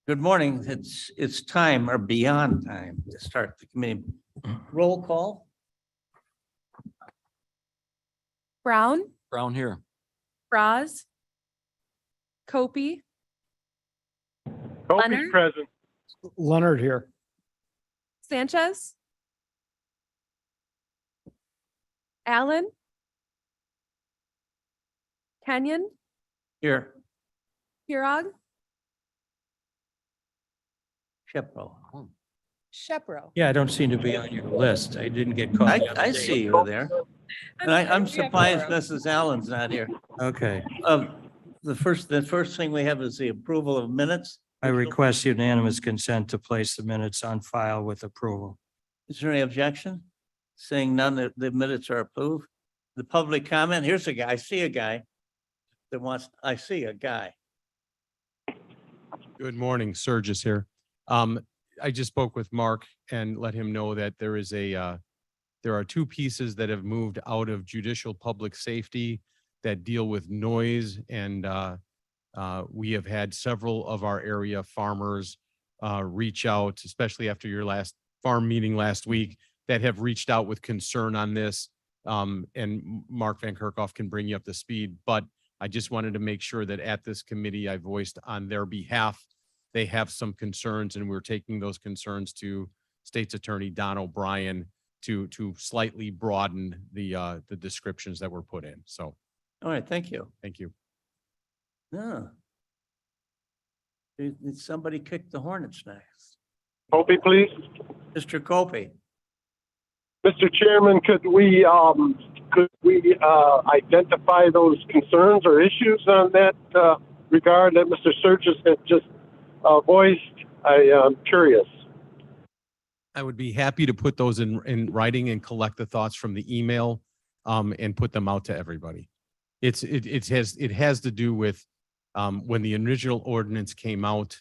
Good morning. It's time or beyond time to start the committee. Roll call. Brown, Brown here. Braz, Copey, Opie's Leonard? present. Leonard here. Sanchez, Allen, Kenyon, Here. Pirog, Shepro. Shepro. Yeah, I don't seem to be on your list. I didn't get caught. I, the other I day. see you there. And I'm surprised Mrs. Allen's not here. Okay, The first thing we have is the approval of minutes. I request unanimous consent to place the minutes on file with approval. Is there any objection? Seeing none, the minutes are approved. The public comment, here's a guy, I see a guy that wants, I see a guy. Good morning, Surges here. I just spoke with Mark and let him know that there are two pieces that have moved out of judicial public safety that deal with noise, and we have had several of our area farmers reach out, especially after your last farm meeting last week, that have reached out with concern on this. And Mark Van Kerkhoff can bring you up to speed, but I just wanted to make sure that at this committee, I voiced on their behalf, they have some concerns, and we're taking those concerns to State's Attorney Don O'Brien to slightly broaden the descriptions that were put in. So, All right, thank you. thank you. No. Did somebody kick the hornet's nest? Opie, please. Mr. Copey, Mr. Chairman, could we identify those concerns or issues on that regard that Mr. Surges had just voiced? I am curious. I would be happy to put those in writing and collect the thoughts from the email and put them out to everybody. It has to do with when the original ordinance came out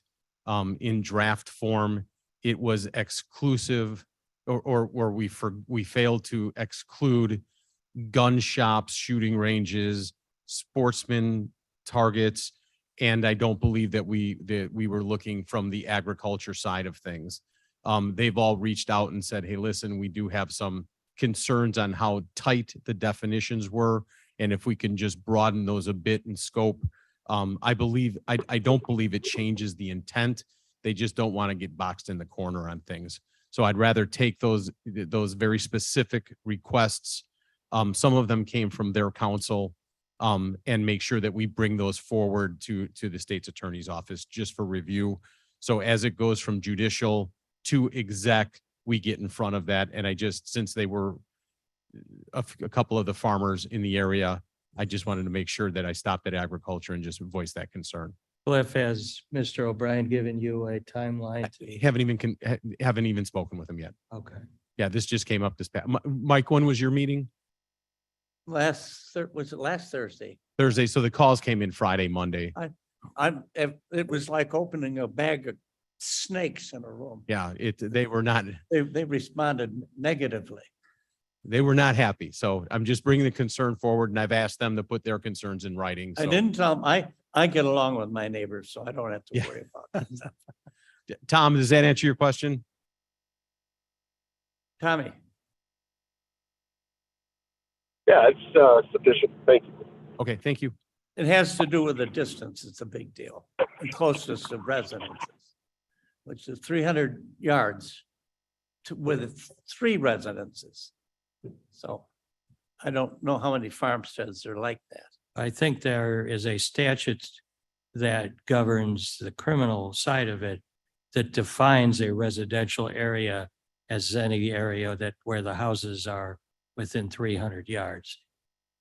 in draft form, it was exclusive or where we failed to exclude gun shops, shooting ranges, sportsman targets. And I don't believe that we were looking from the agriculture side of things. They've all reached out and said, hey, listen, we do have some concerns on how tight the definitions were. And if we can just broaden those a bit in scope, I don't believe it changes the intent. They just don't want to get boxed in the corner on things. So I'd rather take those very specific requests. Some of them came from their counsel, and make sure that we bring those forward to the state's attorney's office just for review. So as it goes from judicial to exec, we get in front of that. And since they were a couple of the farmers in the area, I just wanted to make sure that I stopped at agriculture and just voice that concern. Cliff, has Mr. O'Brien given you a timeline? Haven't even spoken with them yet. Okay. Yeah, this just came up this past. Mike, when was your meeting? was it last Thursday? Thursday. So the calls came in Friday, Monday. It was like opening a bag of snakes in a room. Yeah, they were not Responded negatively. happy. So I'm just bringing the concern forward, and I've asked them to put their concerns in writing. I So, didn't tell them, I get along with my neighbors, so I don't have to Yeah. worry about it. Tom, does that answer your question? Tommy, Yeah, it's sufficient. Thank you. Okay, thank you. it has to do with the distance. It's a big deal. And closest of residences, which is 300 yards with 3 residences. So I don't know how many farmsteads are like that. I think there is a statute that governs the criminal side of it that defines a residential area as any area where the houses are within 300 yards,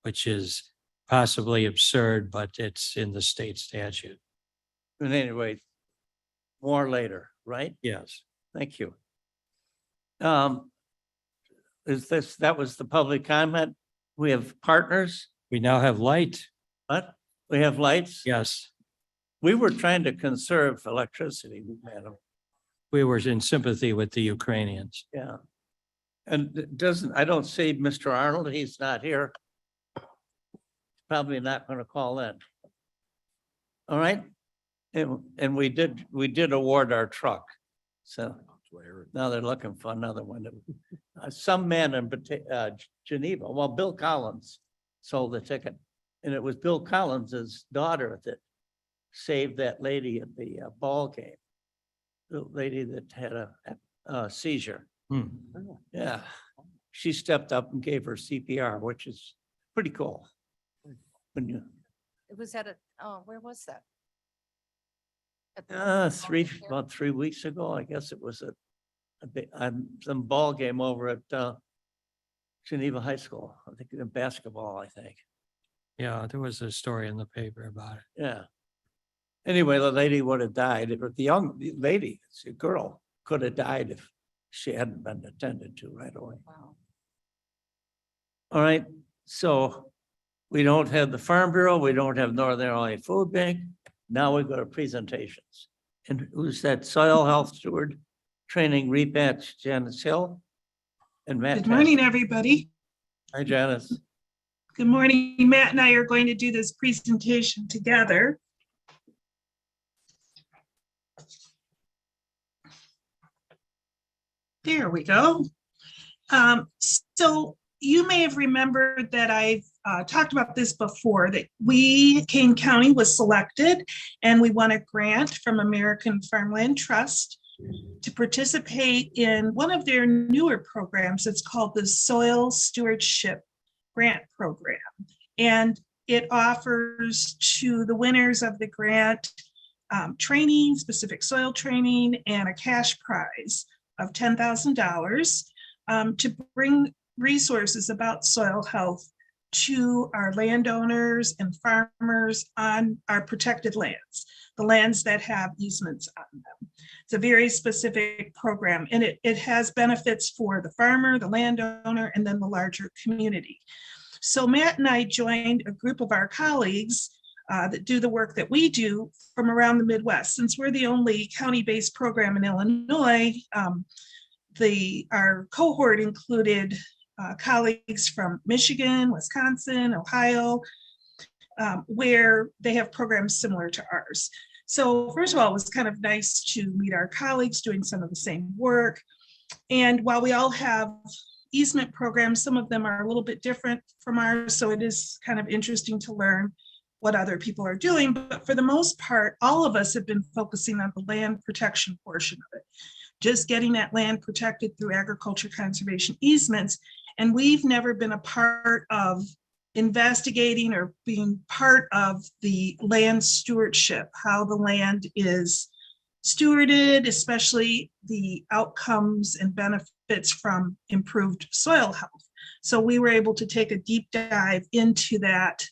which is possibly absurd, but it's in the state statute. But anyway, more later, right? Yes. Thank you. That was the public comment? We have partners, We now have light. but we have lights. Yes. We were trying to conserve electricity, madam. We were in sympathy with the Ukrainians. Yeah. And I don't see Mr. Arnold, he's not here. Probably not going to call in. All right. And we did award our truck. So now they're looking for another one. Some man in Geneva, well, Bill Collins sold the ticket. And it was Bill Collins's daughter that saved that lady at the ball game. The lady that had a seizure. Hmm. Yeah. She stepped up and gave her CPR, which is pretty cool. When you, It was at a, oh, where was that? At the- about 3 weeks ago, I guess it was a big, some ball game over at Geneva High School. I think in basketball, I think. Yeah, there was a story in the paper about it. Yeah. Anyway, the lady would have died, the young lady, it's a girl, could have died if she hadn't been attended to right away. Wow. All right, so we don't have the Farm Bureau, we don't have Northern Illinois Food Bank. Now we go to presentations. And who's that? Soil Health Steward Training Rebatch, Janice Hill and Matt. Good morning, Tasker. everybody. Hi, Janice. Good morning. Matt and I are going to do this presentation together. There we go. So you may have remembered that I've talked about this before, that Kane County was selected and we won a grant from American Farmland Trust to participate in one of their newer programs. It's called the Soil Stewardship Grant Program. And it offers to the winners of the grant training, specific soil training, and a cash prize of $10,000 to bring resources about soil health to our landowners and farmers on our protected lands, the lands that have easements on them. It's a very specific program, and it has benefits for the farmer, the landowner, and then the larger community. So Matt and I joined a group of our colleagues that do the work that we do from around the Midwest. Since we're the only county-based program in Illinois, our cohort included colleagues from Michigan, Wisconsin, Ohio, where they have programs similar to ours. So first of all, it was kind of nice to meet our colleagues doing some of the same work. And while we all have easement programs, some of them are a little bit different from ours. So it is kind of interesting to learn what other people are doing. But for the most part, all of us have been focusing on the land protection portion of it, just getting that land protected through agriculture conservation easements. And we've never been a part of investigating or being part of the land stewardship, how the land is stewarded, especially the outcomes and benefits from improved soil health. So we were able to take a deep dive into that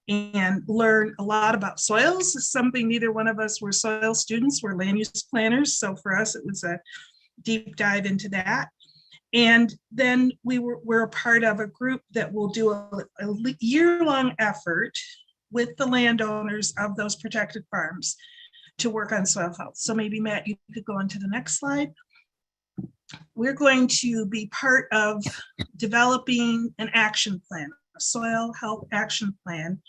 and learn a lot about soils. Something neither one of us were soil students, we're land use planners. So for us, it was a deep dive into that. And then we're a part of a group that will do a year-long effort with the landowners of those protected farms to work on soil health. So maybe Matt, you could go on to the next slide. We're going to be part of developing an action plan, a soil health action plan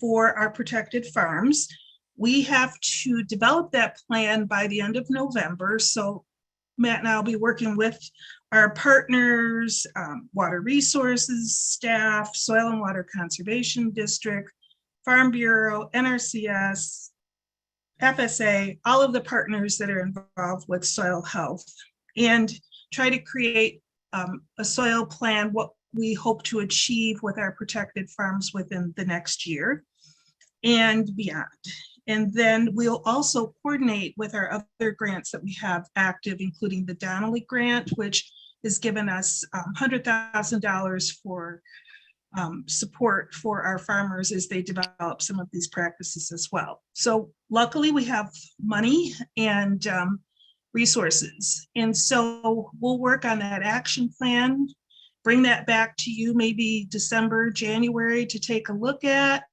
for our protected farms. We have to develop that plan by the end of November. So Matt and I will be working with our partners, Water Resources, staff, Soil and Water Conservation District, Farm Bureau, NRCS, FSA, all of the partners that are involved with soil health, and try to create a soil plan, what we hope to achieve with our protected farms within the next year and beyond. And then we'll also coordinate with our other grants that we have active, including the Donnelly Grant, which has given us $100,000 for support for our farmers as they develop some of these practices as well. So luckily we have money and resources. And so we'll work on that action plan, bring that back to you maybe December, January to take a look at,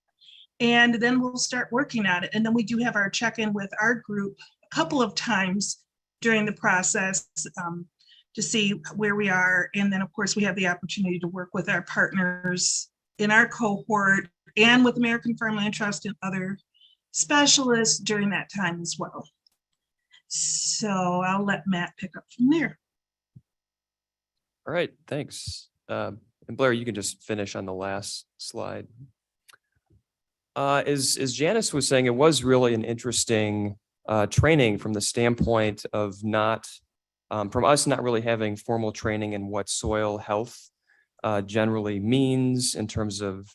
and then we'll start working on it. And then we do have our check-in with our group a couple of times during the process to see where we are. And then of course we have the opportunity to work with our partners in our cohort and with American Farmland Trust and other specialists during that time as well. So I'll let Matt pick up from there. All right, thanks. And Blair, you can just finish on the last slide. As Janice was saying, it was really an interesting training from the standpoint of from us not really having formal training in what soil health generally means in terms of,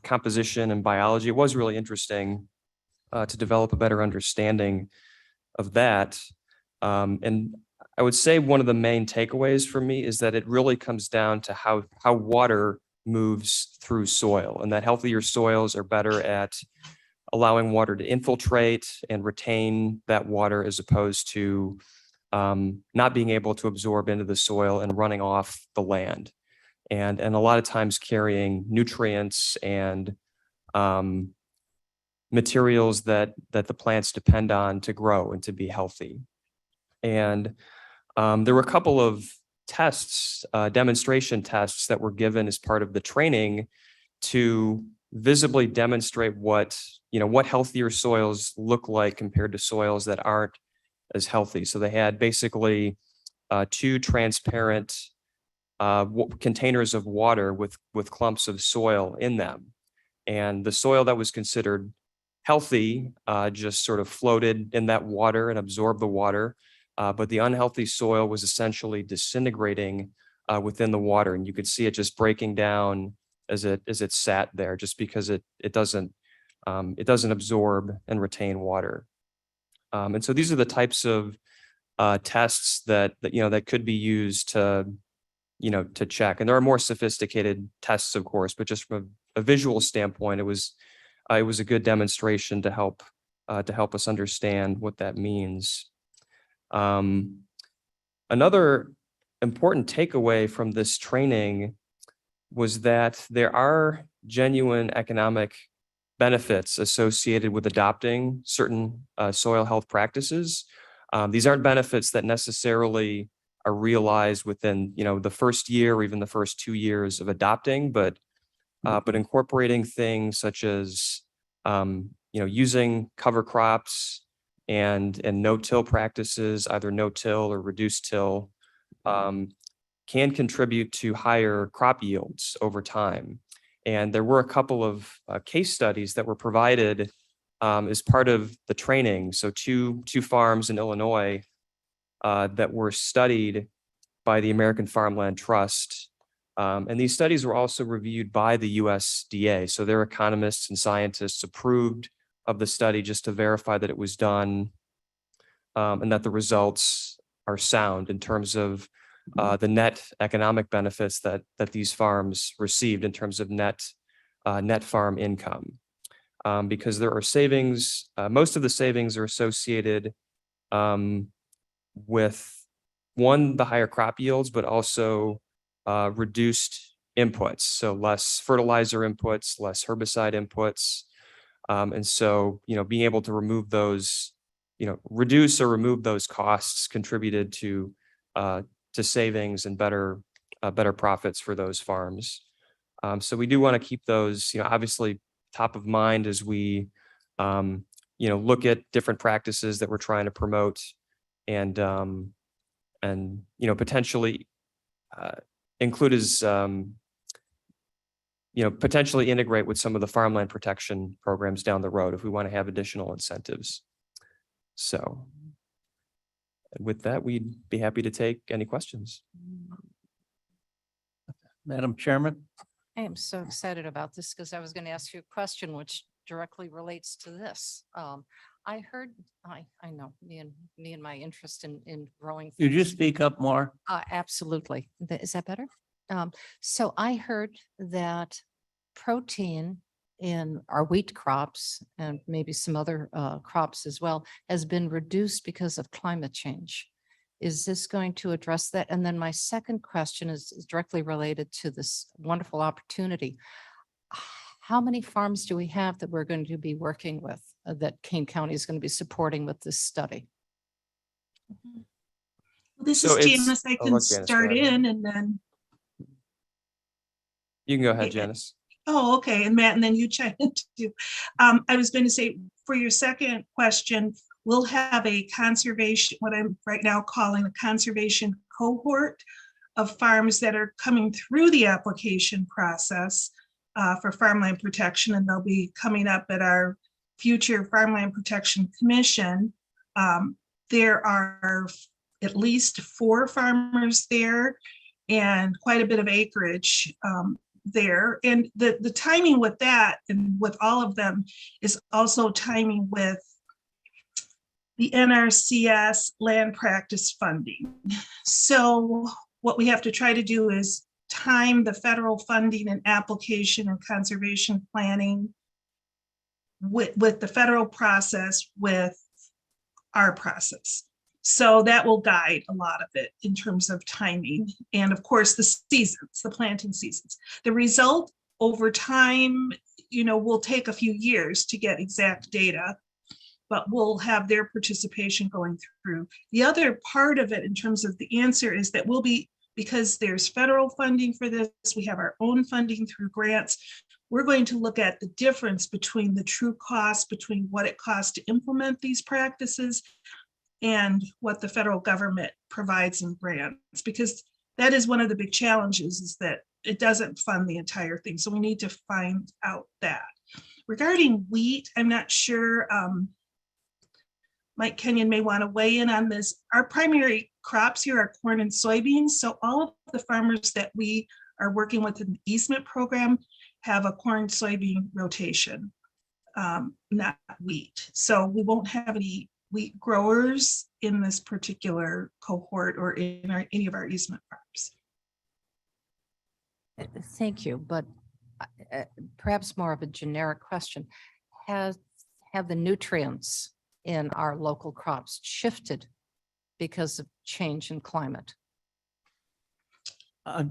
composition and biology. It was really interesting to develop a better understanding of that. And I would say one of the main takeaways for me is that it really comes down to how water moves through soil, and that healthier soils are better at allowing water to infiltrate and retain that water as opposed to not being able to absorb into the soil and running off the land. And a lot of times carrying nutrients and materials that the plants depend on to grow and to be healthy. And there were a couple of tests, demonstration tests that were given as part of the training to visibly demonstrate what healthier soils look like compared to soils that aren't as healthy. So they had basically 2 transparent containers of water with clumps of soil in them. And the soil that was considered healthy just sort of floated in that water and absorbed the water. But the unhealthy soil was essentially disintegrating within the water. And you could see it just breaking down as it sat there, just because it doesn't absorb and retain water. And so these are the types of tests that could be used to check. And there are more sophisticated tests, of course, but just from a visual standpoint, it was a good demonstration to help us understand what that means. Another important takeaway from this training was that there are genuine economic benefits associated with adopting certain soil health practices. These aren't benefits that necessarily are realized within the first year or even the first 2 years of adopting, but incorporating things such as using cover crops and no-till practices, either no-till or reduced till, can contribute to higher crop yields over time. And there were a couple of case studies that were provided as part of the training. So two farms in Illinois that were studied by the American Farmland Trust. And these studies were also reviewed by the USDA. So their economists and scientists approved of the study just to verify that it was done and that the results are sound in terms of the net economic benefits that these farms received in terms of net farm income. Because there are savings, most of the savings are associated with the higher crop yields, but also reduced inputs. So less fertilizer inputs, less herbicide inputs. And so, being able to remove those, reduce or remove those costs contributed to savings and better profits for those farms. So we do want to keep those, obviously top of mind as we, look at different practices that we're trying to promote and potentially include as, potentially integrate with some of the farmland protection programs down the road if we want to have additional incentives. So with that, we'd be happy to take any questions. Madam Chairman? I am so excited about this because I was going to ask you a question which directly relates to this. I heard, I know, me and my interest in growing. Could you things. speak up more? Absolutely. Is that better? So I heard that protein in our wheat crops and maybe some other crops as well has been reduced because of climate change. Is this going to address that? And then my second question is directly related to this wonderful opportunity. How many farms do we have that we're going to be working with that Kane County is going to be supporting with this study? This So is it's- Janice. I I'll can let Janice go start ahead. in and then, You can go ahead, Yeah. Janice. oh, okay, and Matt, and then you chime in too. I was going to say, for your second question, we'll have a conservation, what I'm right now calling a conservation cohort of farms that are coming through the application process for farmland protection, and they'll be coming up at our future Farmland Protection Commission. There are at least 4 farmers there and quite a bit of acreage there. And the timing with that and with all of them is also timing with the NRCS land practice funding. So what we have to try to do is time the federal funding and application and conservation planning with the federal process with our process. So that will guide a lot of it in terms of timing. And of course, the seasons, the planting seasons. The result over time, will take a few years to get exact data, but we'll have their participation going through. The other part of it in terms of the answer is that we'll be, because there's federal funding for this, we have our own funding through grants. We're going to look at the difference between the true cost, between what it costs to implement these practices and what the federal government provides in grants, because that is one of the big challenges, is that it doesn't fund the entire thing. So we need to find out that. Regarding wheat, I'm not sure, Mike Kenyon may want to weigh in on this. Our primary crops here are corn and soybeans. So all of the farmers that we are working with in the easement program have a corn soybean rotation, not wheat. So we won't have any wheat growers in this particular cohort or in any of our easement farms. Thank you, but perhaps more of a generic question. Have the nutrients in our local crops shifted because of change in climate? I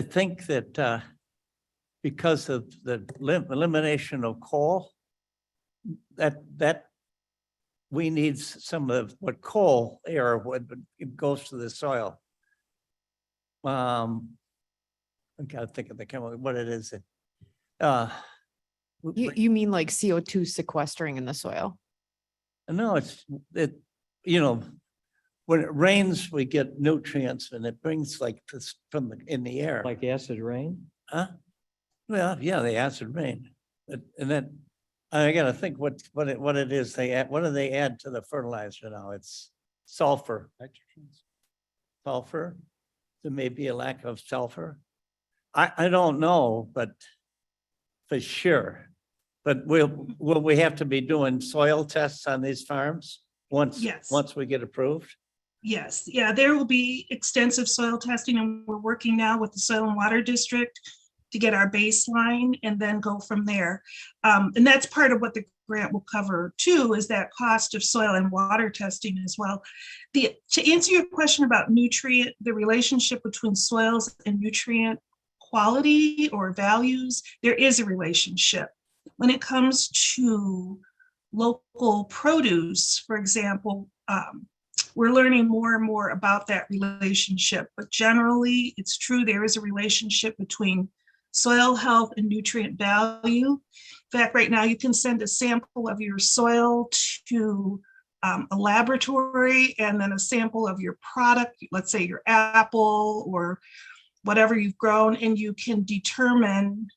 think that because of the elimination of coal, that we need some of what coal air would, it goes to the soil. I gotta think of the chemical, what it is. You mean like CO2 sequestering in the soil? No, when it rains, we get nutrients and it brings like this from in the air. Like acid rain? Huh? Well, yeah, the acid rain. And then I gotta think what it is they add, what do they add to the fertilizer now? It's sulfur. Sulfur? There may be a lack of sulfur. I don't know, but for sure. But will we have to be doing soil tests on these farms once Yes. we get approved? Yes, yeah, there will be extensive soil testing, and we're working now with the Soil and Water District to get our baseline and then go from there. And that's part of what the grant will cover too, is that cost of soil and water testing as well. To answer your question about the relationship between soils and nutrient quality or values, there is a relationship. When it comes to local produce, for example, we're learning more and more about that relationship, but generally it's true, there is a relationship between soil health and nutrient value. In fact, right now you can send a sample of your soil to a laboratory and then a sample of your product, let's say your apple or whatever you've grown, and you can determine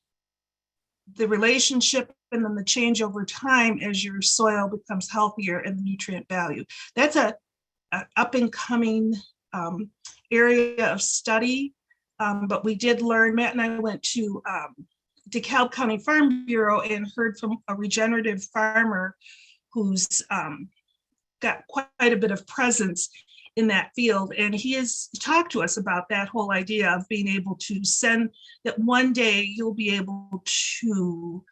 the relationship and then the change over time as your soil becomes healthier and the nutrient value. That's an up and coming area of study. But we did learn, Matt and I went to DeKalb County Farm Bureau and heard from a regenerative farmer who's got quite a bit of presence in that field. And he has talked to us about that whole idea of being able to send that one day you'll be able to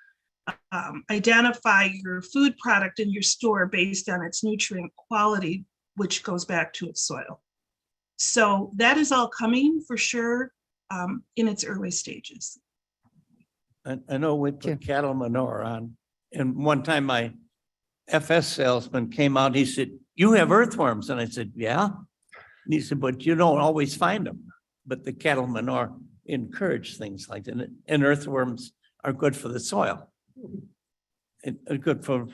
identify your food product in your store based on its nutrient quality, which goes back to its soil. So that is all coming for sure in its early stages. I know we put cattle manure on, and one time my FS salesman came out, he said, "You have earthworms." And I said, "Yeah." And he said, "But you don't always find them." But the cattle manure encourage things like that. And earthworms are good for the soil. good for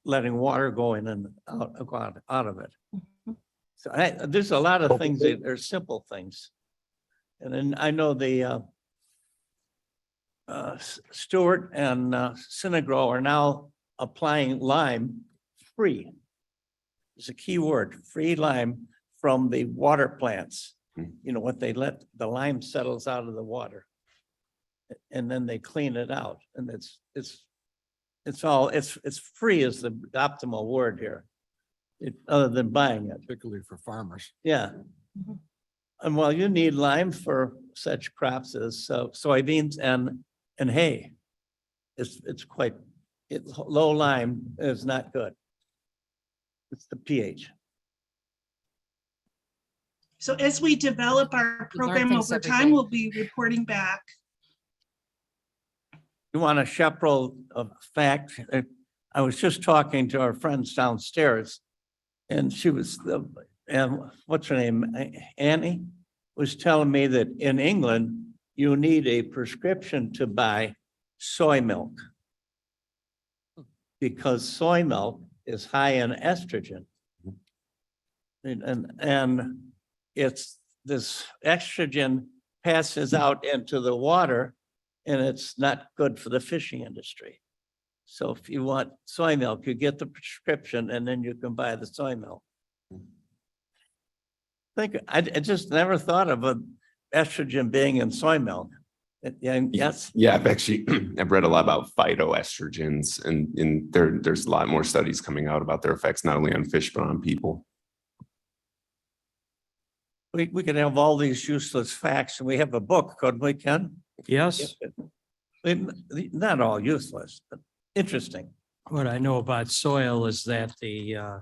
letting water go in and out of it. Mhm. So there's a lot of things that are simple things. And then I know the Stewart and Synagro are now applying lime free. It's a key word, free lime from the water plants. You know, what they let, the lime settles out of the water. And then they clean it out, and it's free is the optimal word here. Other than buying it, Particularly for farmers. yeah. Mhm. And well, you need lime for such crops as soybeans and hay. It's quite, low lime is not good. It's the pH. So as we develop our We learn program things over every time, day. we'll be reporting back. You want a chaperone of fact? I was just talking to our friends downstairs, and she was, and what's her name? Annie was telling me that in England, you need a prescription to buy soy milk. Because soy milk is high in estrogen. And it's, this estrogen passes out into the water, and it's not good for the fishing industry. So if you want soy milk, you get the prescription and then you can buy the soy milk. I just never thought of estrogen being in soy milk. Yes, Yeah, I've actually, I've read a lot about phytoestrogens and there's a lot more studies coming out about their effects, not only on fish, but on people. we could have all these useless facts, and we have a book, couldn't we, Ken? Yes, Not all useless, but interesting. what I know about soil is that the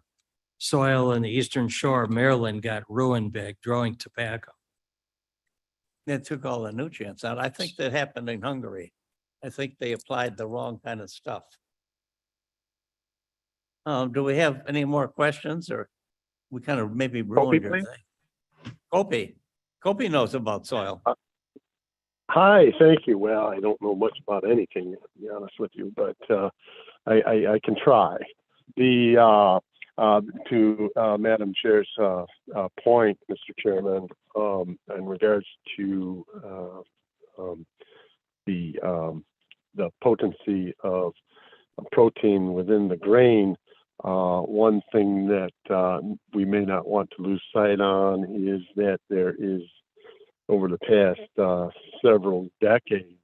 soil in the eastern shore of Maryland got ruined big growing tobacco. They took all the nutrients out. I think that happened in Hungary. I think they applied the wrong kind of stuff. Do we have any more questions, or we kind of maybe ruined your please. thing? Kopi knows about soil. Hi, thank you. Well, I don't know much about anything, to be honest with you, but I can try. To Madam Chair's point, Mr. Chairman, in regards to the potency of protein within the grain, one thing that we may not want to lose sight on is that there is, over the past several decades,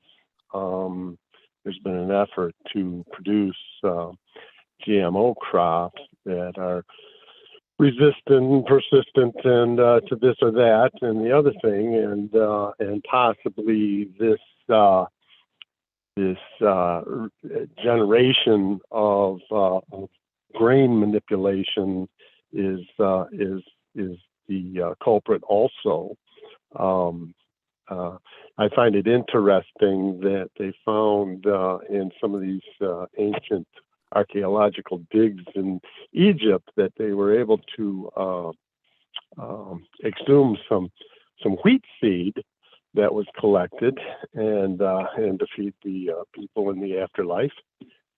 there's been an effort to produce GMO crops that are resistant, persistent, and to this or that and the other thing, and possibly this generation of grain manipulation is the culprit also. I find it interesting that they found in some of these ancient archaeological digs in Egypt that they were able to exhume some wheat seed that was collected and to feed the people in the afterlife,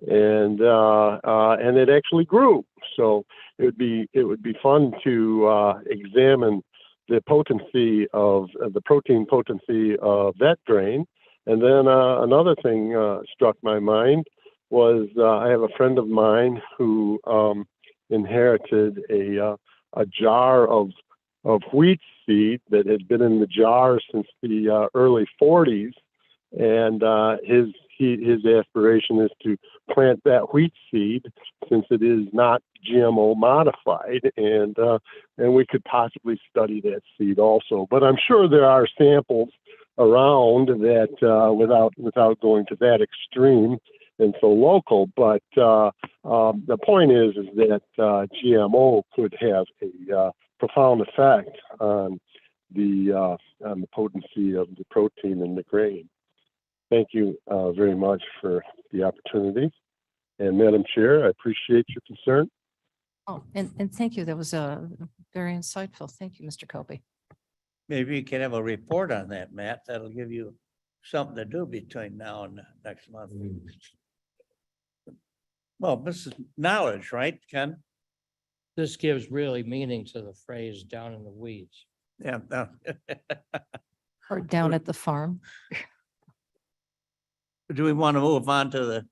and it actually grew. So it would be fun to examine the potency of the protein potency of that grain. And then another thing struck my mind was I have a friend of mine who inherited a jar of wheat seed that had been in the jar since the early 40s, and his aspiration is to plant that wheat seed since it is not GMO modified, and we could possibly study that seed also. But I'm sure there are samples around that without going to that extreme and so local. But the point is that GMO could have a profound effect on the potency of the protein in the grain. Thank you very much for the opportunity. And Madam Chair, I appreciate your concern. Oh, and thank you. That was very insightful. Thank you, Mr. Kobe. Maybe you can have a report on that, Matt. That'll give you something to do between now and next month. Well, this is knowledge, right, Ken? This gives really meaning to the phrase down in the weeds. Yeah. no. Or down at the farm. Do we want to move on to the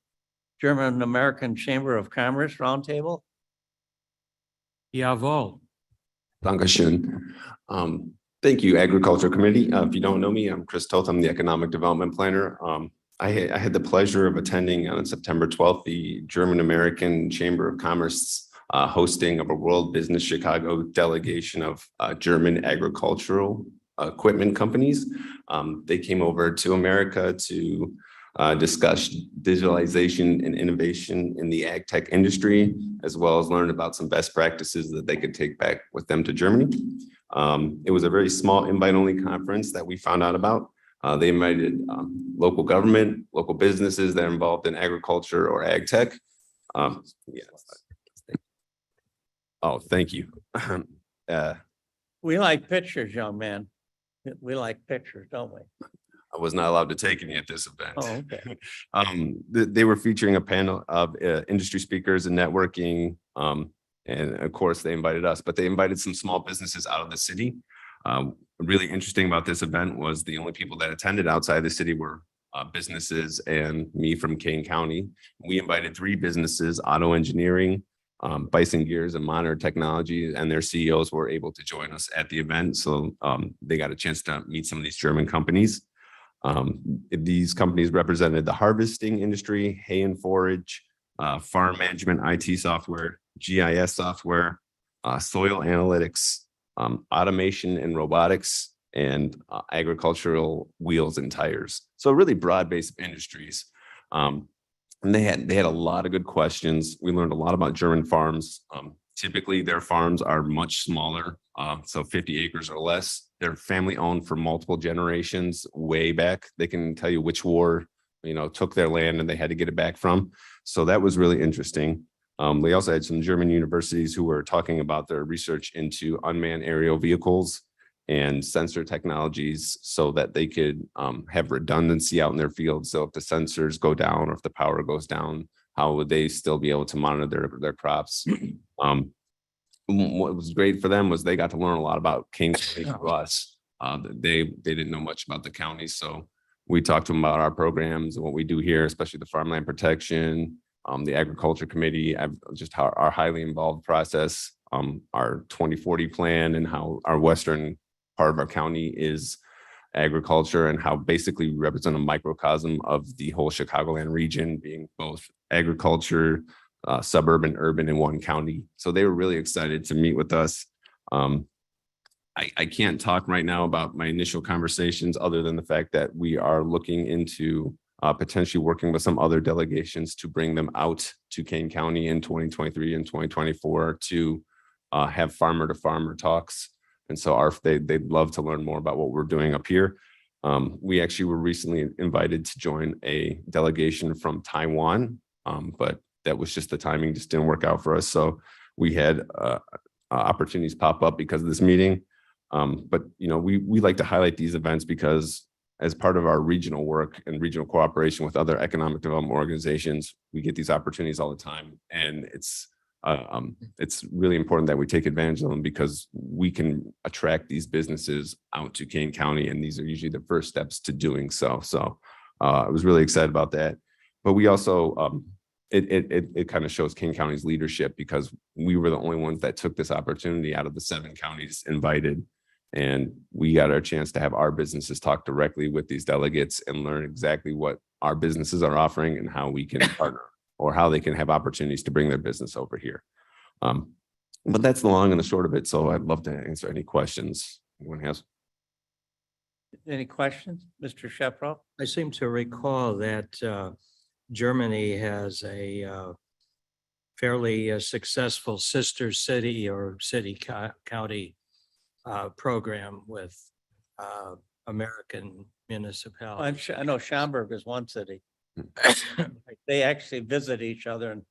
German American Chamber of Commerce Roundtable? Jawohl. Dankeschön. Thank you, Agriculture Committee. If you don't know me, I'm Chris Toth. I'm the Economic Development Planner. I had the pleasure of attending on September 12th, the German American Chamber of Commerce hosting of a World Business Chicago delegation of German agricultural equipment companies. They came over to America to discuss digitalization and innovation in the ag tech industry, as well as learn about some best practices that they could take back with them to Germany. It was a very small invite-only conference that we found out about. They invited local government, local businesses that are involved in agriculture or ag tech. Yeah. Oh, thank you. We like pictures, young man. We like pictures, don't we? I was not allowed to take any at this event. Oh, okay. They were featuring a panel of industry speakers and networking. And of course, they invited us, but they invited some small businesses out of the city. Really interesting about this event was the only people that attended outside the city were businesses and me from Kane County. We invited 3 businesses, Auto Engineering, Bison Gears, and Monitor Technology, and their CEOs were able to join us at the event. So they got a chance to meet some of these German companies. These companies represented the harvesting industry, hay and forage, farm management, IT software, GIS software, soil analytics, automation and robotics, and agricultural wheels and tires. So really broad-based industries. And they had a lot of good questions. We learned a lot about German farms. Typically, their farms are much smaller, so 50 acres or less. They're family owned for multiple generations way back. They can tell you which war, took their land and they had to get it back from. So that was really interesting. They also had some German universities who were talking about their research into unmanned aerial vehicles and sensor technologies so that they could have redundancy out in their field. So if the sensors go down or if the power goes down, how would they still be able to monitor their crops? What was great for them was they got to learn a lot about Kane County for us. They didn't know much about the county. So we talked to them about our programs and what we do here, especially the farmland protection, the agriculture committee, just how our highly involved process, our 2040 plan, and how our western part of our county is agriculture, and how basically we represent a microcosm of the whole Chicagoland region, being both agriculture, suburban, urban in one county. So they were really excited to meet with us. I can't talk right now about my initial conversations other than the fact that we are looking into potentially working with some other delegations to bring them out to Kane County in 2023 and 2024 to have farmer to farmer talks. And so they'd love to learn more about what we're doing up here. We actually were recently invited to join a delegation from Taiwan, but that was just the timing just didn't work out for us. So we had opportunities pop up because of this meeting. But we like to highlight these events because as part of our regional work and regional cooperation with other economic development organizations, we get these opportunities all the time. And it's really important that we take advantage of them because we can attract these businesses out to Kane County. And these are usually the first steps to doing so. So I was really excited about that. But we also, it kind of shows Kane County's leadership because we were the only ones that took this opportunity out of the 7 counties invited. And we got our chance to have our businesses talk directly with these delegates and learn exactly what our businesses are offering and how we can partner or how they can have opportunities to bring their business over here. But that's the long and the short of it. So I'd love to answer any questions anyone has. Any questions, Mr. Shepro? I seem to recall that Germany has a fairly successful sister city or city county program with American municipalities. I know Schaumburg is one city. They actually visit each other, and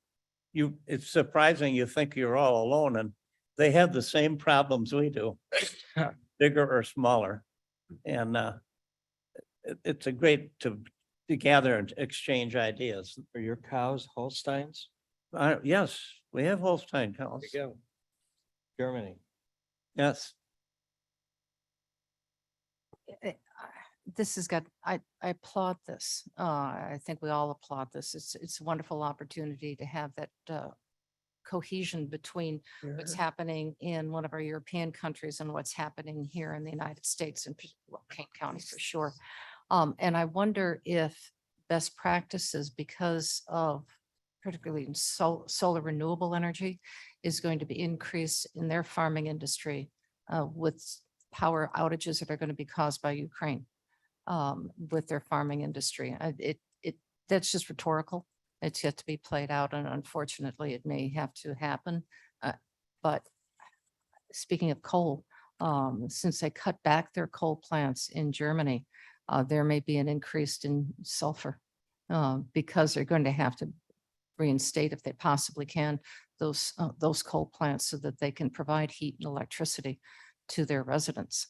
it's surprising you think you're all alone, and they have the same problems we do, bigger or smaller. And it's a great to gather and exchange ideas. Are your cows Holsteins? Yes, we have Holstein cows. There you go. Germany. Yes. This has got, I applaud this. I think we all applaud this. It's a wonderful opportunity to have that cohesion between what's happening in one of our European countries and what's happening here in the United States and well, Kane County for sure. And I wonder if best practices, because of particularly in solar renewable energy, is going to be increased in their farming industry with power outages that are going to be caused by Ukraine with their farming industry. That's just rhetorical. It's yet to be played out, and unfortunately, it may have to happen. But speaking of coal, since they cut back their coal plants in Germany, there may be an increase in sulfur because they're going to have to reinstate, if they possibly can, those coal plants so that they can provide heat and electricity to their residents.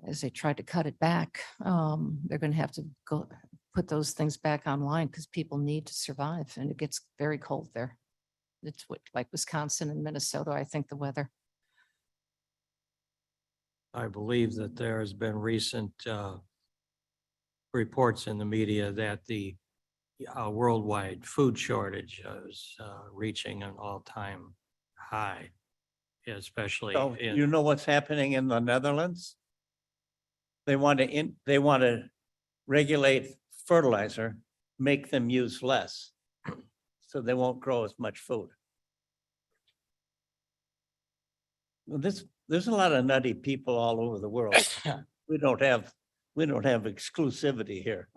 As they try to cut it back, they're going to have to go put those things back online because people need to survive, and it gets very cold there. It's like Wisconsin and Minnesota, I think, the weather. I believe that there has been recent reports in the media that the worldwide food shortage is reaching an all-time high, especially So in. you know what's happening in the Netherlands? They want to regulate fertilizer, make them use less, so they won't grow as much food. Well, there's a lot of nutty people all over the world. We don't have exclusivity here.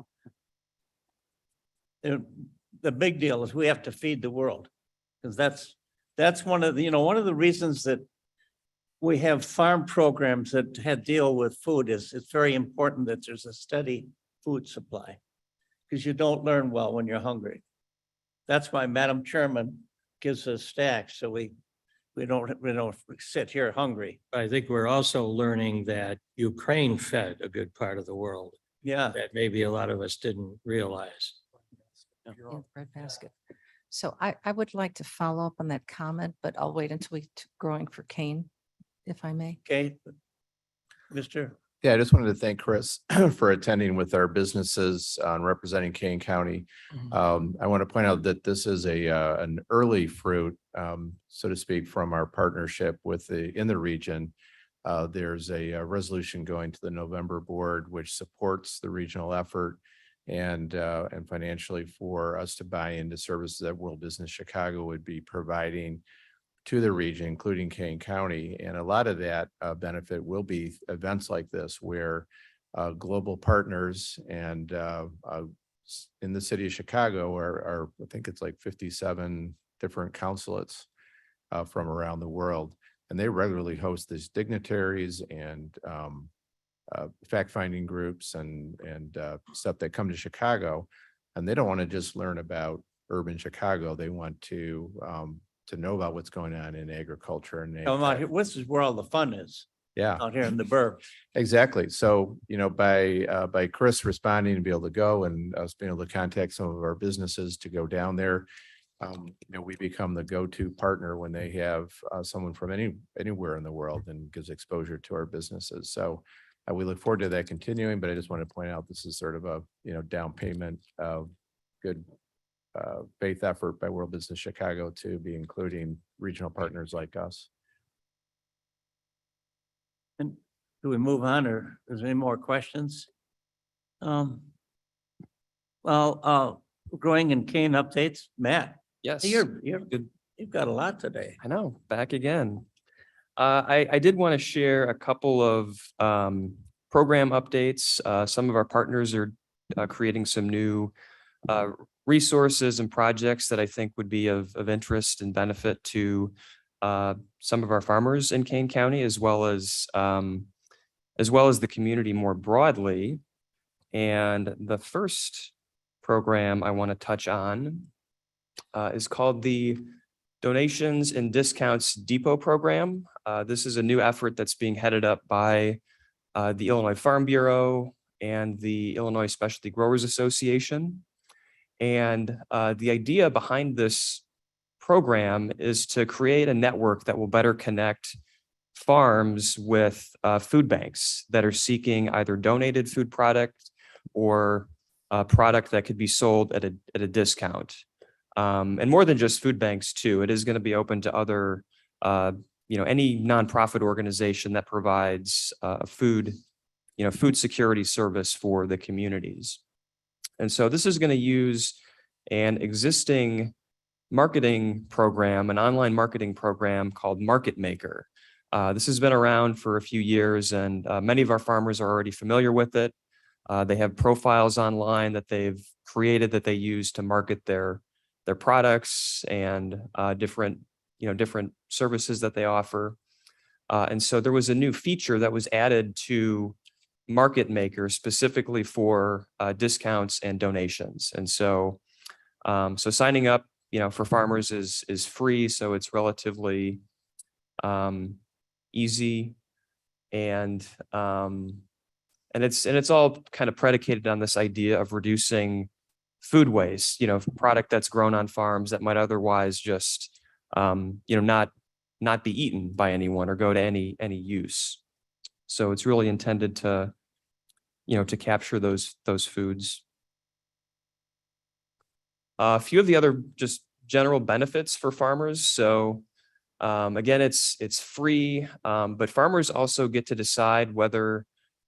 The big deal is we have to feed the world, because that's one of the reasons that we have farm programs that deal with food. It's very important that there's a steady food supply, because you don't learn well when you're hungry. That's why Madam Chairman gives us stacks, so we don't sit here hungry. I think we're also learning that Ukraine fed a good part of the world Yeah. that maybe a lot of us didn't realize. In the breadbasket. So I would like to follow up on that comment, but I'll wait until growing for cane, if I may. Okay. Mr. Yeah, I just wanted to thank Chris for attending with our businesses and representing Kane County. I want to point out that this is an early fruit, so to speak, from our partnership in the region. There's a resolution going to the November board, which supports the regional effort and financially for us to buy into services that World Business Chicago would be providing to the region, including Kane County. And a lot of that benefit will be events like this where global partners and in the city of Chicago are I think it's like 57 different consulates from around the world. And they regularly host these dignitaries and fact-finding groups and stuff that come to Chicago. And they don't want to just learn about urban Chicago. They want to know about what's going on in agriculture and This is where all the fun is, yeah, out here in the burbs. exactly. So, by Chris responding to be able to go and us being able to contact some of our businesses to go down there, we become the go-to partner when they have someone from anywhere in the world and gives exposure to our businesses. So we look forward to that continuing, but I just want to point out this is sort of a, down payment of good faith effort by World Business Chicago to be including regional partners like us. And do we move on, or is there any more questions? Growing and cane updates, Matt, Yes. you've Good. got a lot today. I know, back again. I did want to share a couple of program updates. Some of our partners are creating some new resources and projects that I think would be of interest and benefit to some of our farmers in Kane County, as well as the community more broadly. And the first program I want to touch on is called the Donations and Discounts Depot Program. This is a new effort that's being headed up by the Illinois Farm Bureau and the Illinois Specialty Growers Association. And the idea behind this program is to create a network that will better connect farms with food banks that are seeking either donated food product or a product that could be sold at a discount. And more than just food banks too, it is going to be open to other, any nonprofit organization that provides food security service for the communities. And so this is going to use an existing marketing program, an online marketing program called Market Maker. This has been around for a few years, and many of our farmers are already familiar with it. They have profiles online that they've created that they use to market their products and different services that they offer. And so there was a new feature that was added to Market Maker specifically for discounts and donations. And so signing up, for farmers is free, so it's relatively easy, and it's all kind of predicated on this idea of reducing food waste, product that's grown on farms that might otherwise just not be eaten by anyone or go to any use. So it's really intended to capture those foods. A few of the other just general benefits for farmers. So again, it's free, but farmers also get to decide whether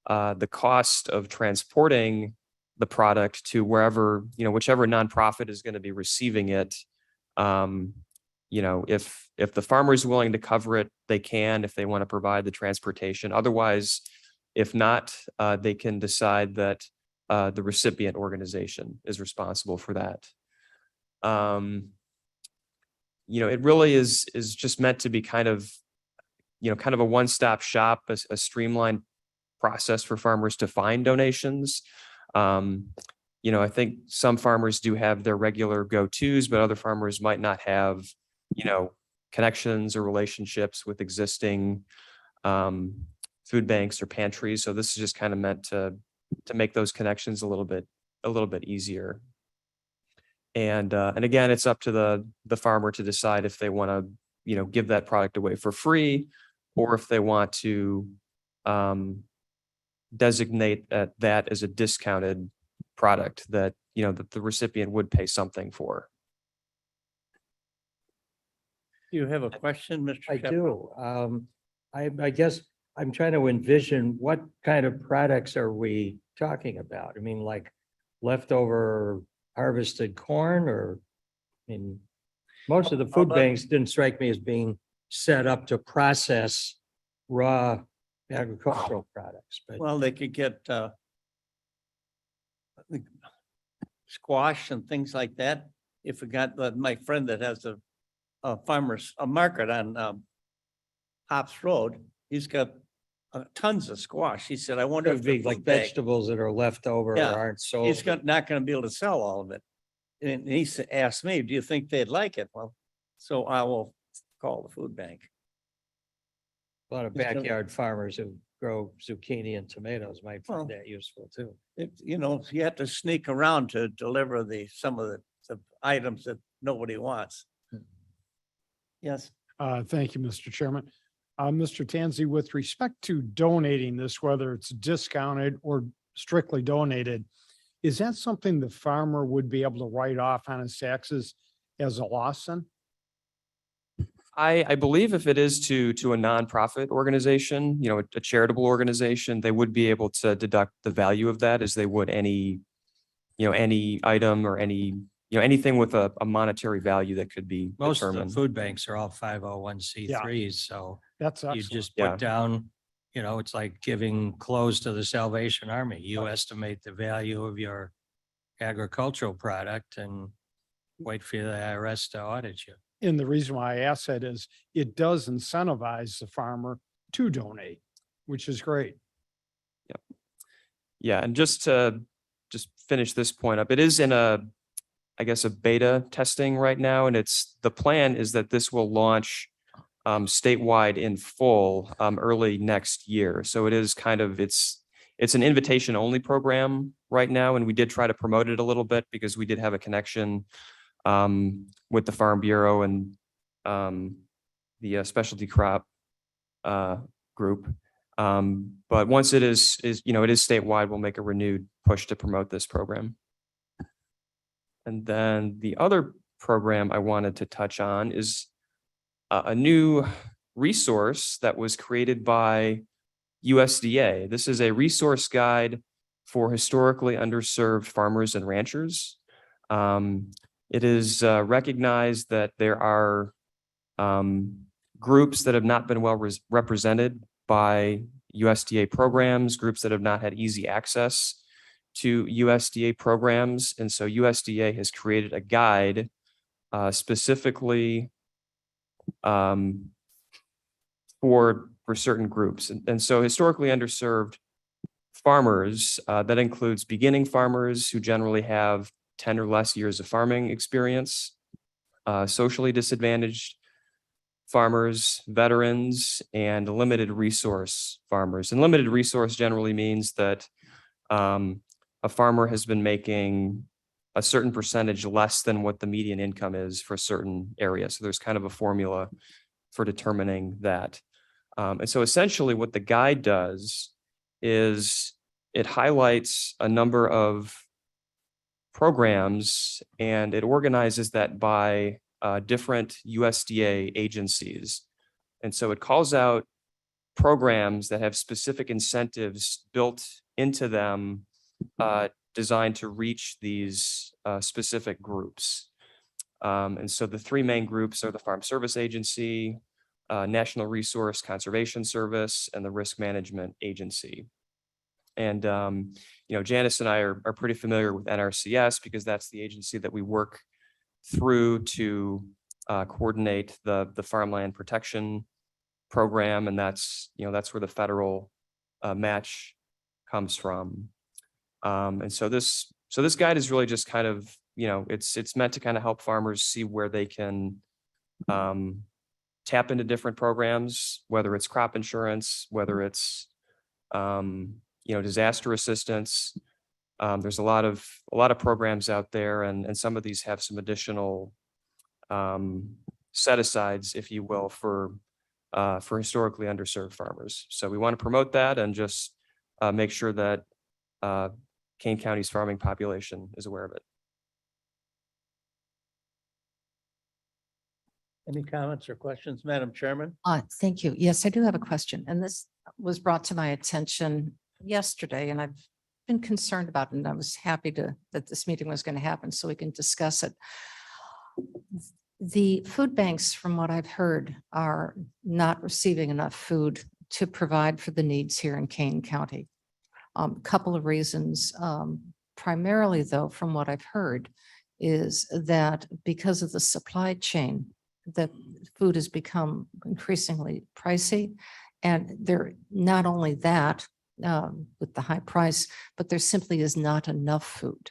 the cost of transporting the product to wherever, whichever nonprofit is going to be receiving it. If the farmer is willing to cover it, they can, if they want to provide the transportation. Otherwise, if not, they can decide that the recipient organization is responsible for that. It really is just meant to be kind of a one-stop shop, a streamlined process for farmers to find donations. I think some farmers do have their regular go-tos, but other farmers might not have, connections or relationships with existing food banks or pantries. So this is just kind of meant to make those connections a little bit easier. And again, it's up to the farmer to decide if they want to, give that product away for free, or if they want to designate that as a discounted product that, that the recipient would pay something for. Do you have a question, Mr. I Shepherd? do. I guess I'm trying to envision what kind of products are we talking about? I mean, like leftover harvested corn, or, most of the food banks didn't strike me as being set up to process raw agricultural products, but Well, they could get squash and things like that. If we got my friend that has a market on Hops Road, he's got tons of squash. He said, I wonder it if would be the like food bank, vegetables that are left over or Yeah, aren't sold. he's not going to be able to sell all of it. And he asked me, do you think they'd like it? Well, so I will call the food bank. A lot of Just don't- backyard farmers who grow zucchini and tomatoes might Well, find that useful too. You have to sneak around to deliver some of the items that nobody wants. Yes. Thank you, Mr. Chairman. Mr. Tanzi, with respect to donating this, whether it's discounted or strictly donated, is that something the farmer would be able to write off on his taxes as a loss then? I believe if it is to a nonprofit organization, a charitable organization, they would be able to deduct the value of that as they would any item or anything with a monetary value that could be Most of the determined. food banks are all 501c3s, so That's you excellent. just Yeah. put down, it's like giving clothes to the Salvation Army. You estimate the value of your agricultural product and wait for the IRS to audit you. And the reason why I ask that is it does incentivize the farmer to donate, which is great. Yeah, and just to finish this point up, it is in a beta testing right now, and the plan is that this will launch statewide in full early next year. So it is it's It's an invitation only program right now, and we did try to promote it a little bit because we did have a connection with the Farm Bureau and the specialty crop group. But once it is, it is statewide, we'll make a renewed push to promote this program. And then the other program I wanted to touch on is a new resource that was created by USDA. This is a resource guide for historically underserved farmers and ranchers. It is recognized that there are groups that have not been well represented by USDA programs, groups that have not had easy access to USDA programs. And so USDA has created a guide specifically for certain groups. And so historically underserved farmers, that includes beginning farmers who generally have 10 or less years of farming experience, socially disadvantaged farmers, veterans, and limited resource farmers. And limited resource generally means that a farmer has been making a certain percentage less than what the median income is for certain areas. So there's kind of a formula for determining that. And so essentially what the guide does is it highlights a number of programs and it organizes that by different USDA agencies. And so it calls out programs that have specific incentives built into them designed to reach these specific groups. And so the three main groups are the Farm Service Agency, National Resource Conservation Service, and the Risk Management Agency. And, Janice and I are pretty familiar with NRCS because that's the agency that we work through to coordinate the farmland protection program. And that's where the federal match comes from. And so this guide is really just kind of, it's meant to kind of help farmers see where they can tap into different programs, whether it's crop insurance, whether it's, disaster assistance. There's a lot of programs out there, and some of these have some additional set asides, if you will, for historically underserved farmers. So we want to promote that and just make sure that Kane County's farming population is aware of it. Any comments or questions, Madam Chairman? Thank you. Yes, I do have a question, and this was brought to my attention yesterday, and I've been concerned about it, and I was happy that this meeting was going to happen so we can discuss it. The food banks, from what I've heard, are not receiving enough food to provide for the needs here in Kane County. Couple of reasons, primarily though, from what I've heard, is that because of the supply chain, that food has become increasingly pricey. And there, not only that, with the high price, but there simply is not enough food.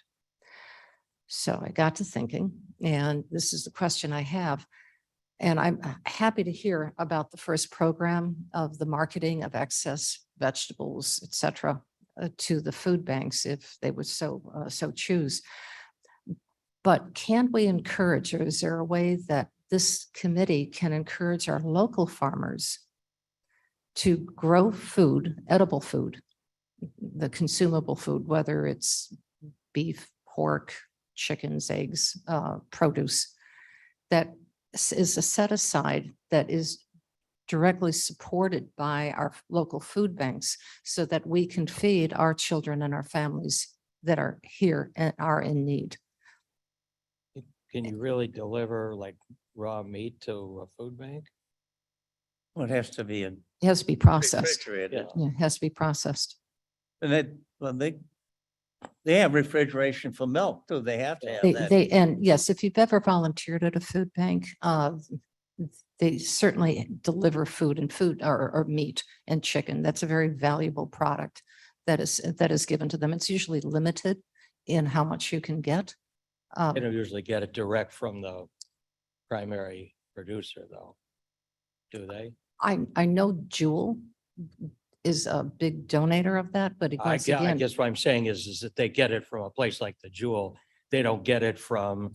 So I got to thinking, and this is the question I have. And I'm happy to hear about the first program of the marketing of excess vegetables, et cetera, to the food banks if they would so choose. But can we encourage, or is there a way that this committee can encourage our local farmers to grow food, edible food, the consumable food, whether it's beef, pork, chickens, eggs, produce, that is a set aside that is directly supported by our local food banks so that we can feed our children and our families that are here and are in need. Can you really deliver like raw meat to a food bank? Well, it has to be It has to be processed. refrigerated. Yeah, it has to be processed. And they have refrigeration for milk too. They have to have that. And yes, if you've ever volunteered at a food bank, they certainly deliver food or meat and chicken. That's a very valuable product that is given to them. It's usually limited in how much you can get. They don't usually get it direct from the primary producer though, do they? I know Jewel is a big donator of that, but I once guess, I again, guess what I'm saying is that they get it from a place like the Jewel. They don't get it from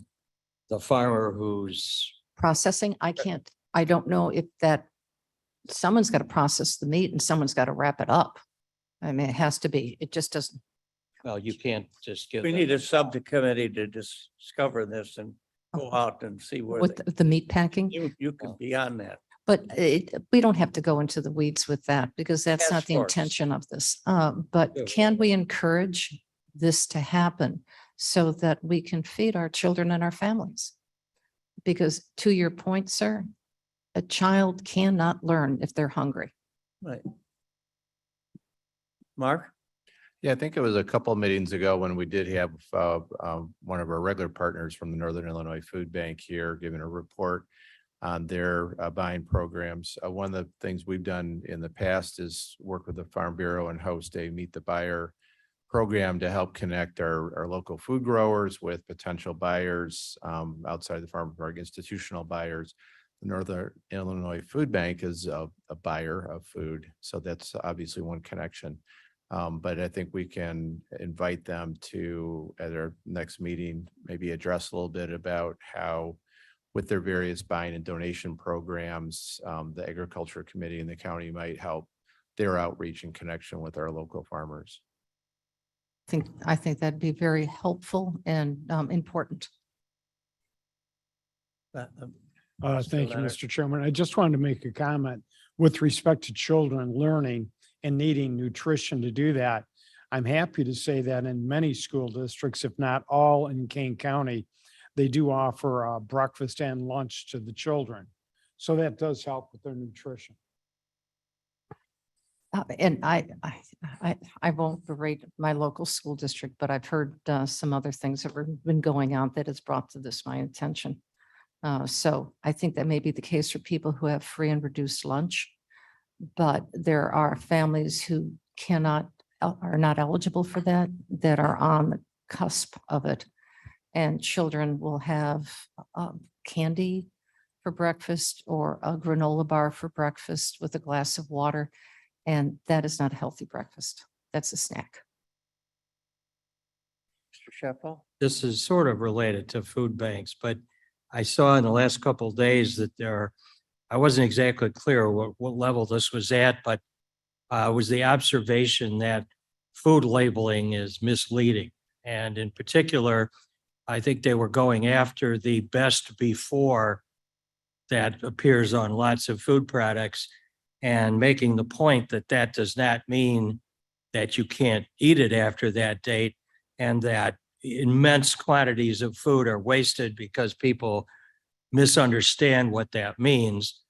the farmer who's, processing, I don't know if that, someone's got to process the meat and someone's got to wrap it up. I mean, it has to be, it just doesn't, well, you can't just give. We them- need a subcommittee to discover this and go out and see where with the meat packing. you could be on that. But we don't have to go into the weeds with that because that's Task not the force. intention of this. But Yeah. can we encourage this to happen so that we can feed our children and our families? Because to your point, sir, a child cannot learn if they're hungry. Right. Mark? Yeah, I think it was a couple of meetings ago when we did have one of our regular partners from the Northern Illinois Food Bank here giving a report on their buying programs. One of the things we've done in the past is work with the Farm Bureau and host a Meet the Buyer program to help connect our local food growers with potential buyers outside the farm, our institutional buyers. The Northern Illinois Food Bank is a buyer of food, so that's obviously one connection. But I think we can invite them to, at our next meeting, maybe address a little bit about how with their various buying and donation programs, the Agriculture Committee and the county might help their outreach and connection with our local farmers. I think that'd be very helpful and important. Thank you, Leonard. Mr. Chairman. I just wanted to make a comment with respect to children learning and needing nutrition to do that. I'm happy to say that in many school districts, if not all in Kane County, they do offer breakfast and lunch to the children. So that does help with their nutrition. And I won't berate my local school district, but I've heard some other things that have been going on that has brought to this my attention. So I think that may be the case for people who have free and reduced lunch. But there are families who are not eligible for that, that are on the cusp of it. And children will have candy for breakfast or a granola bar for breakfast with a glass of water. And that is not a healthy breakfast. That's a snack. Mr. Sheffield? This is sort of related to food banks, but I saw in the last couple of days that I wasn't exactly clear what level this was at, but was the observation that food labeling is misleading. And in particular, I think they were going after the best before that appears on lots of food products and making the point that that does not mean that you can't eat it after that date, and that immense quantities of food are wasted because people misunderstand what that means.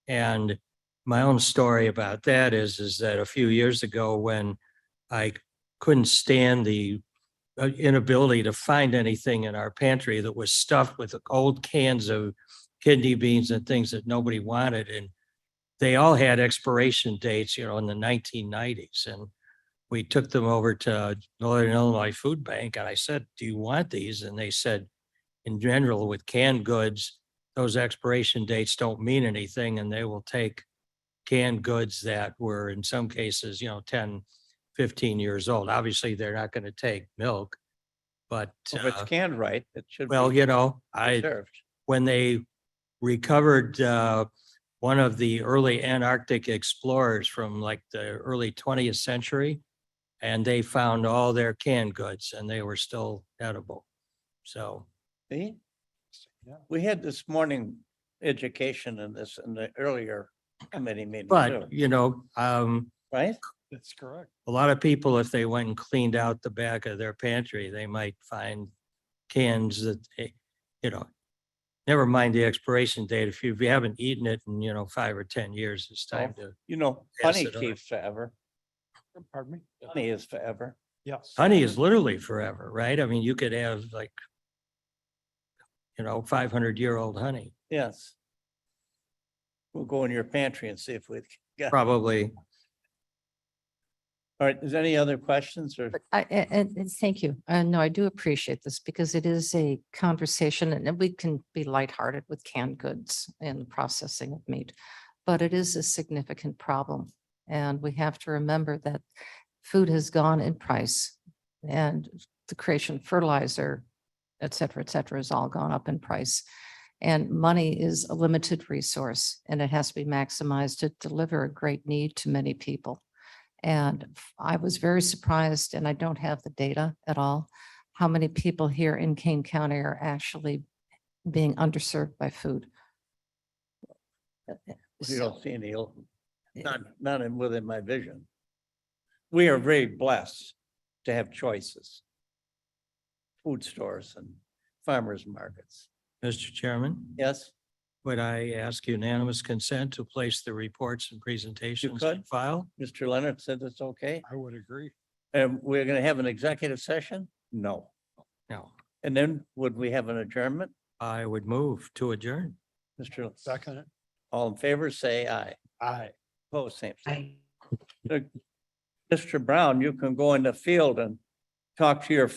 And my own story about that is that a few years ago, when I couldn't stand the inability to find anything in our pantry that was stuffed with old cans of kidney beans and things that nobody wanted, and they all had expiration dates, in the 1990s. And we took them over to Northern Illinois Food Bank, and I said, "Do you want these?" And they said, in general, with canned goods, those expiration dates don't mean anything, and they will take canned goods that were in some cases, 10, 15 years old. Obviously, they're not going to take milk, but If it's canned right, it should. well, be I preserved. when they recovered one of the early Antarctic explorers from like the early 20th century, and they found all their canned goods and they were still edible. So, See? We had this morning education in this in the earlier committee meeting. but, too, Right? That's correct. a lot of people, if they went and cleaned out the back of their pantry, they might find cans that, never mind the expiration date. If you haven't eaten it in, 5 or 10 years, it's time to. Honey Pass it on. keeps forever. Pardon me? Honey is forever. Yes. Honey is literally forever, right? I mean, you could have 500-year-old honey, Yes. We'll go in your pantry and see if we got. probably. All right, is there any other questions or? But and thank you. No, I do appreciate this because it is a conversation and we can be lighthearted with canned goods and the processing of meat. But it is a significant problem And we have to remember that food has gone in price and the creation of fertilizer, et cetera, has all gone up in price. And money is a limited resource and it has to be maximized to deliver a great need to many people. And I was very surprised, and I don't have the data at all, how many people here in Kane County are actually being underserved by food. You don't see any, within my vision. We are very blessed to have choices. Food stores and farmers markets. Mr. Chairman, Yes, would I ask unanimous consent to place the reports and presentations in could. file? Mr. Leonard said it's okay. I would agree. And we're gonna have an executive session? No. No, And then would we have an adjournment? I would move to adjourn. Mr. Second it. All in favor, say aye. Aye. Opposed, same. Sign. Mr. Brown, you can go in the field and talk to your